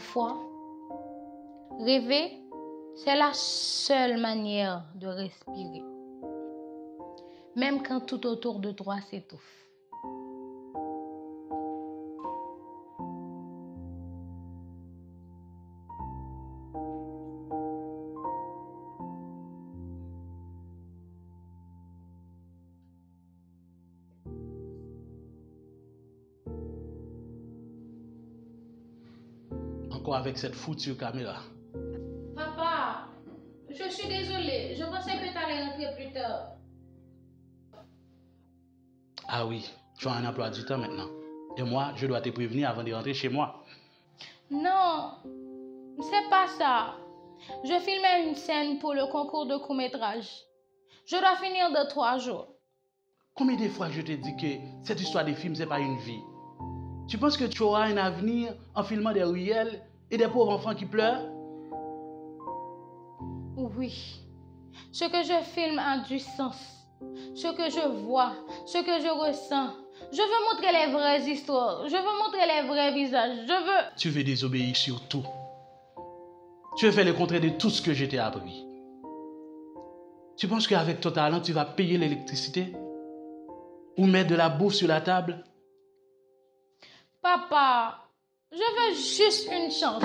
parfois, rêver, c'est la seule manière de respirer. Même quand tout autour de toi s'étouffe. Encore avec cette foutue caméra. Papa, je suis désolée. Je pensais que tu allais rentrer plus tard. Ah oui, tu as un emploi du temps maintenant. Et moi, je dois te prévenir avant de rentrer chez moi. Non, c'est pas ça. Je filmais une scène pour le concours de court-métrage. Je dois finir dans 3 jours. Combien de fois je te dis que cette histoire de film, c'est pas une vie? Tu penses que tu auras un avenir en filmant des ruelles et des pauvres enfants qui pleurent? Oui, ce que je filme a du sens. Ce que je vois, ce que je ressens. Je veux montrer les vraies histoires. Je veux montrer les vrais visages. Tu veux désobéir sur tout. Tu veux faire le contraire de tout ce que je t'ai appris. Tu penses qu'avec ton talent, tu vas payer l'électricité? Ou mettre de la bouffe sur la table? Papa, je veux juste une chance.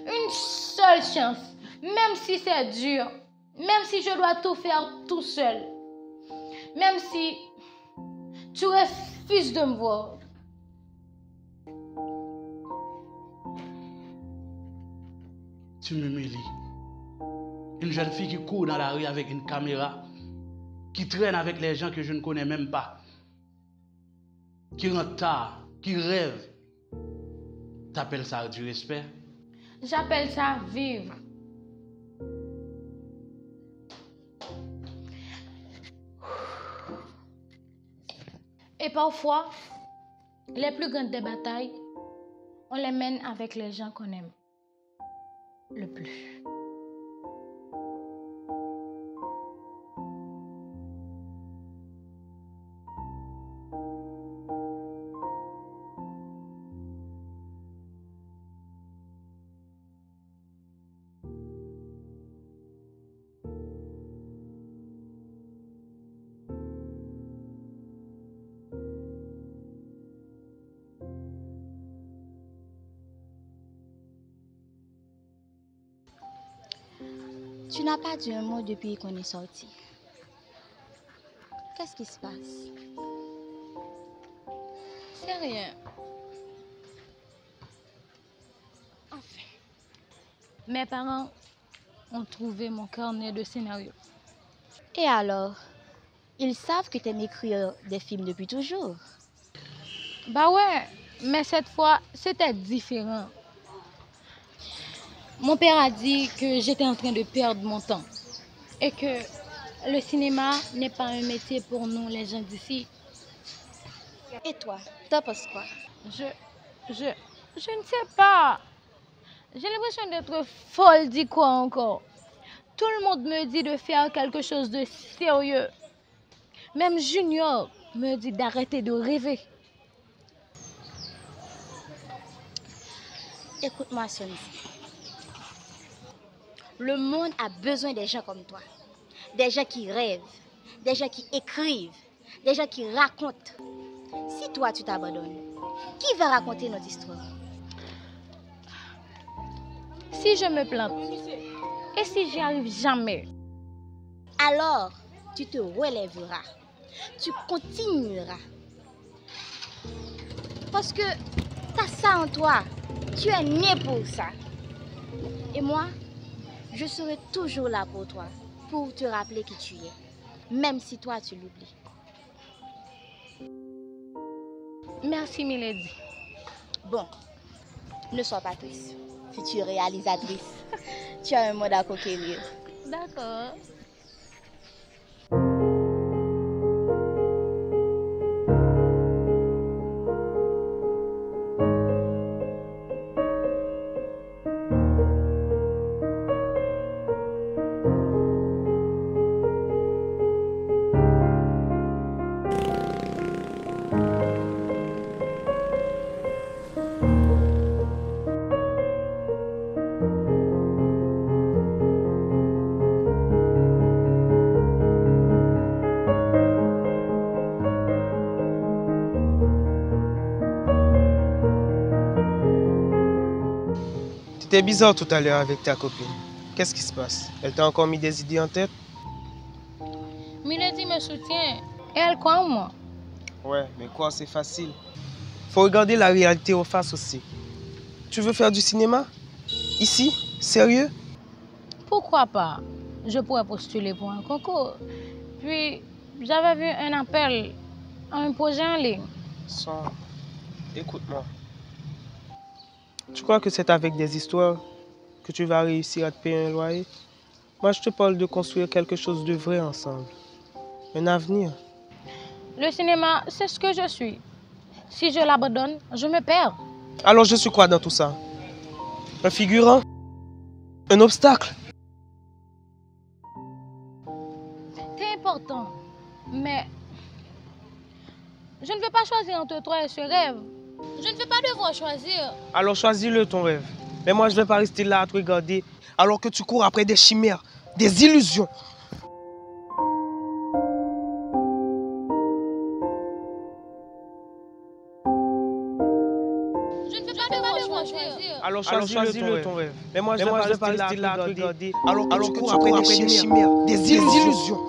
Une seule chance. Même si c'est dur. Même si je dois tout faire tout seul. Même si tu refuses de me voir. Tu m'humilies. Une jeune fille qui court dans la rue avec une caméra, qui traîne avec les gens que je ne connais même pas, qui rentre tard, qui rêve. T'appelles ça du respect? J'appelle ça vivre. Et parfois, les plus grandes des batailles, on les mène avec les gens qu'on aime le plus. Tu n'as pas dit un mot depuis qu'on est sorti. Qu'est-ce qui se passe? C'est rien. Enfin, mes parents ont trouvé mon carnet de scénario. Et alors? Ils savent que tu aimes écrire des films depuis toujours. Bah ouais, mais cette fois, c'était différent. Mon père a dit que j'étais en train de perdre mon temps et que le cinéma n'est pas un métier pour nous, les gens d'ici. Et toi, t'en penses quoi? Je ne sais pas. J'ai l'impression d'être folle, dis quoi encore. Tout le monde me dit de faire quelque chose de sérieux. Même Junior me dit d'arrêter de rêver. Écoute-moi, Sonzi. Le monde a besoin des gens comme toi. Des gens qui rêvent, des gens qui écrivent, des gens qui racontent. Si toi, tu t'abandonnes, qui va raconter notre histoire? Si je me plante, et si j'y arrive jamais? Alors, tu te relèveras. Tu continueras. Parce que tu as ça en toi. Tu es né pour ça. Et moi, je serai toujours là pour toi, pour te rappeler qui tu es, même si toi tu l'oublies. Merci, Milady. Bon, ne sois pas triste. Future réalisatrice, tu as un mot à conquérir. D'accord. C'était bizarre tout à l'heure avec ta copine. Qu'est-ce qui se passe? Elle t'a encore mis des idées en tête? Milady me soutient et elle croit en moi. Ouais, mais quoi, c'est facile. Faut regarder la réalité en face aussi. Tu veux faire du cinéma? Ici? Sérieux? Pourquoi pas? Je pourrais postuler pour un concours. Puis, j'avais vu un appel à un projet en ligne. Sans... Écoute-moi. Tu crois que c'est avec des histoires que tu vas réussir à te payer un loyer? Moi, je te parle de construire quelque chose de vrai ensemble. Un avenir. Le cinéma, c'est ce que je suis. Si je l'abandonne, je me perds. Alors, je suis quoi dans tout ça? Un figurant? Un obstacle? C'est important. Mais je ne veux pas choisir entre toi et ce rêve. Je ne veux pas devoir choisir. Alors, choisis-le ton rêve. Mais moi, je ne vais pas rester là à te regarder alors que tu cours après des chimères, des illusions. Je ne veux pas devoir choisir. Alors, choisis-le ton rêve. Mais moi, je ne vais pas rester là à te regarder alors que tu cours après des chimères, des illusions.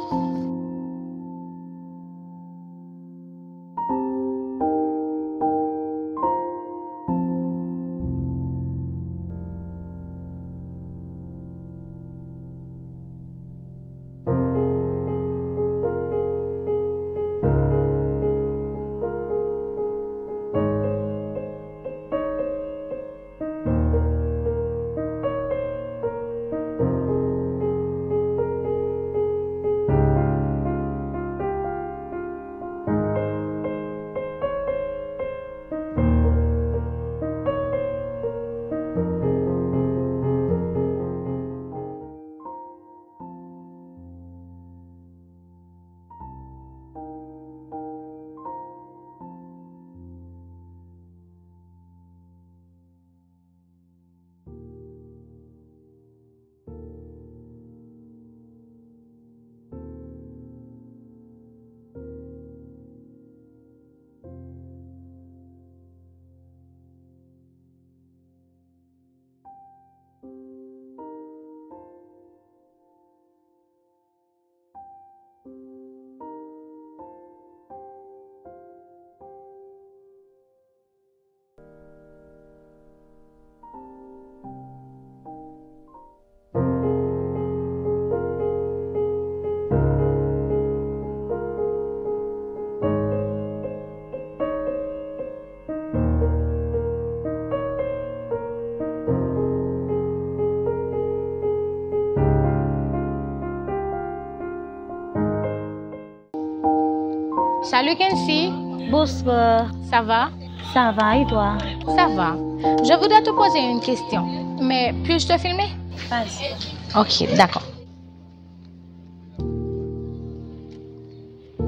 Salut Kenzie. Bonsoir. Ça va? Ça va et toi? Ça va. Je voudrais te poser une question. Mais puis-je te filmer? Vas-y. Ok, d'accord.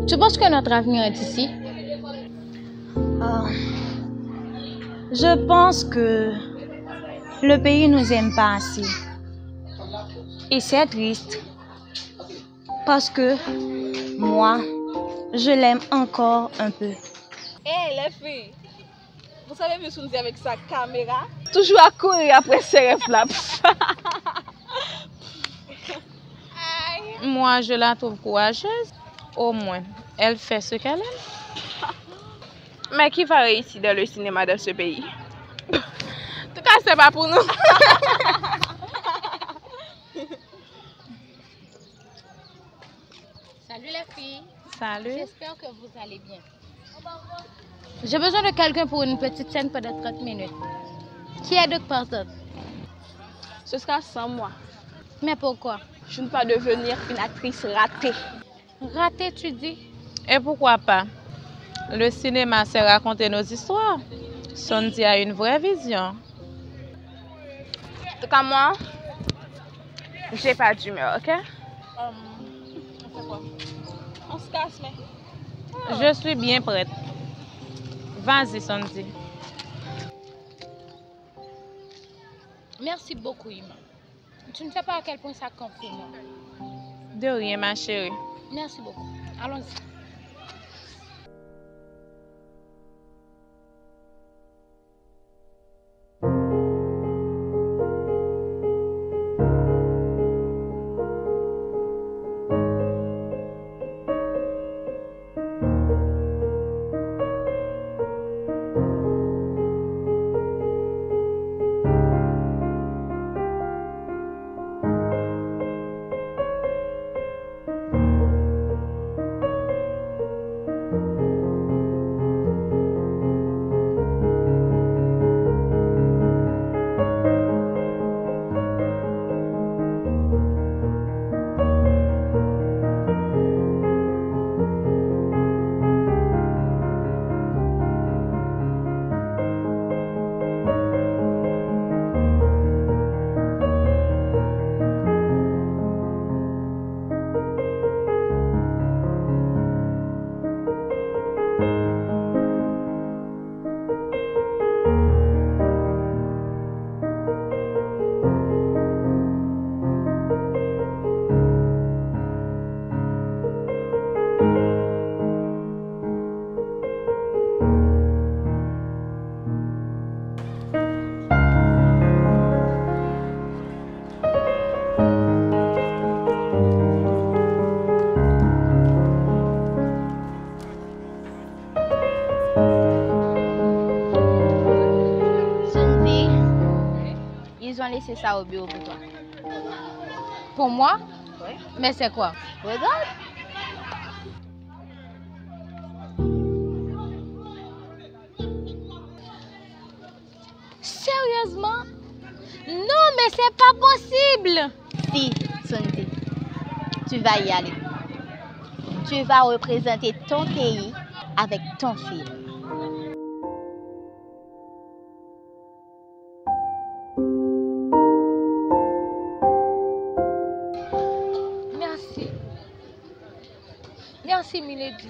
Tu penses que notre avenir est ici? Je pense que le pays nous aime pas assez. Et c'est triste. Parce que moi, je l'aime encore un peu. Hé les filles, vous savez M. Sunzi avec sa caméra, toujours à courir après ses rêves là. Moi, je la trouve courageuse. Au moins, elle fait ce qu'elle aime. Mais qui va réussir dans le cinéma de ce pays? En tout cas, c'est pas pour nous. Salut les filles. Salut. J'espère que vous allez bien. J'ai besoin de quelqu'un pour une petite scène pendant 30 minutes. Qui est donc partante? Ce sera sans moi. Mais pourquoi? Je ne veux pas devenir une actrice ratée. Ratée, tu dis? Et pourquoi pas? Le cinéma, c'est raconter nos histoires. Sunzi a une vraie vision. En tout cas, moi, j'ai pas d'humeur, ok? On fait quoi? On se casse, mais... Je suis bien prête. Vas-y, Sunzi. Merci beaucoup, Ima. Tu ne sais pas à quel point ça compte pour moi. De rien, ma chérie. Merci beaucoup. Allons-y. laisser ça au bureau pour toi. Pour moi? Oui. Mais c'est quoi? Regarde. Sérieusement? Non, mais c'est pas possible! Si, Sunti, tu vas y aller. Tu vas représenter ton pays avec ton film. Merci. Merci, Milady,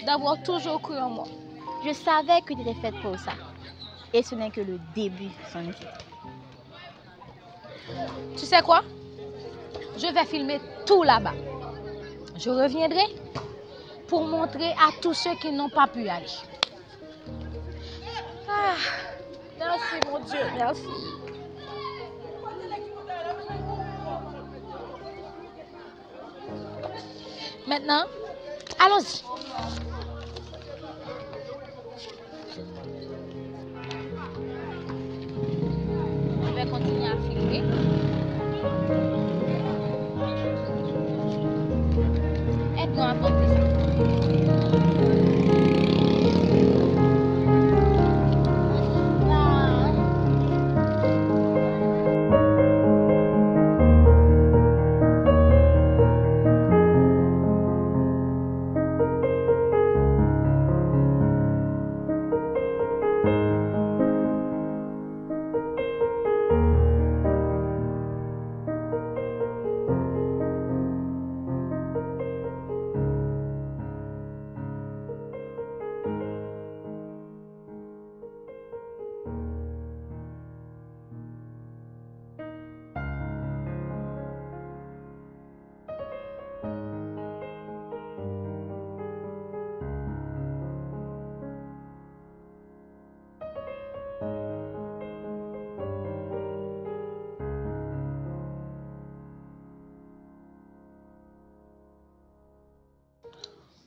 d'avoir toujours cru en moi. Je savais que tu étais faite pour ça. Et ce n'est que le début, Sunti. Tu sais quoi? Je vais filmer tout là-bas. Je reviendrai pour montrer à tous ceux qui n'ont pas pu y aller. Ah, merci, mon Dieu, merci. Maintenant, allons-y. Je vais continuer à filmer. Aide-moi à porter ça.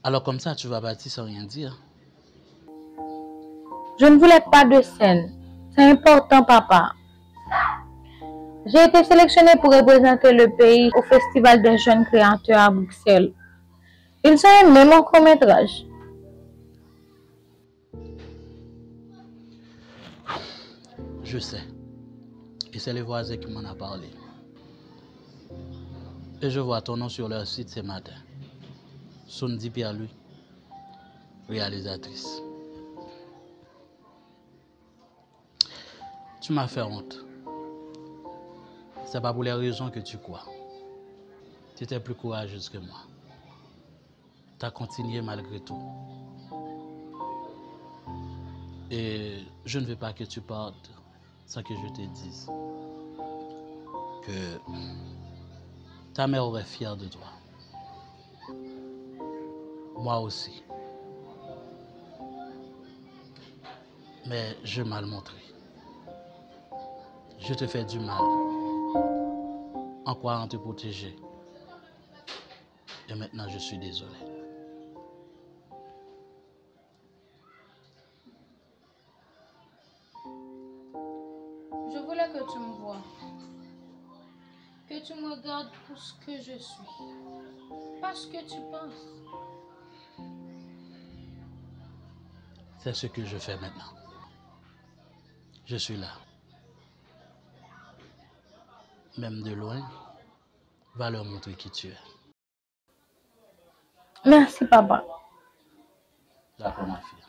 Alors comme ça, tu vas partir sans rien dire. Je ne voulais pas de scène. C'est important, papa. J'ai été sélectionnée pour représenter le pays au Festival des jeunes créateurs à Bruxelles. Ils ont aimé mon court-métrage. Je sais. Et c'est les voisins qui m'en ont parlé. Et je vois ton nom sur leur site ce matin. Sundi Pierre-Louis, réalisatrice. Tu m'as fait honte. C'est pas pour les raisons que tu crois. Tu étais plus courageuse que moi. Tu as continué malgré tout. Et je ne veux pas que tu partes sans que je te dise que ta mère aurait fière de toi. Moi aussi. Mais je m'ai mal montré. Je te fais du mal en croyant te protéger. Et maintenant, je suis désolé. Je voulais que tu me vois. Que tu me regardes pour ce que je suis. Pas ce que tu penses. C'est ce que je fais maintenant. Je suis là. Même de loin, va leur montrer qui tu es. Merci, papa. D'accord, ma fille.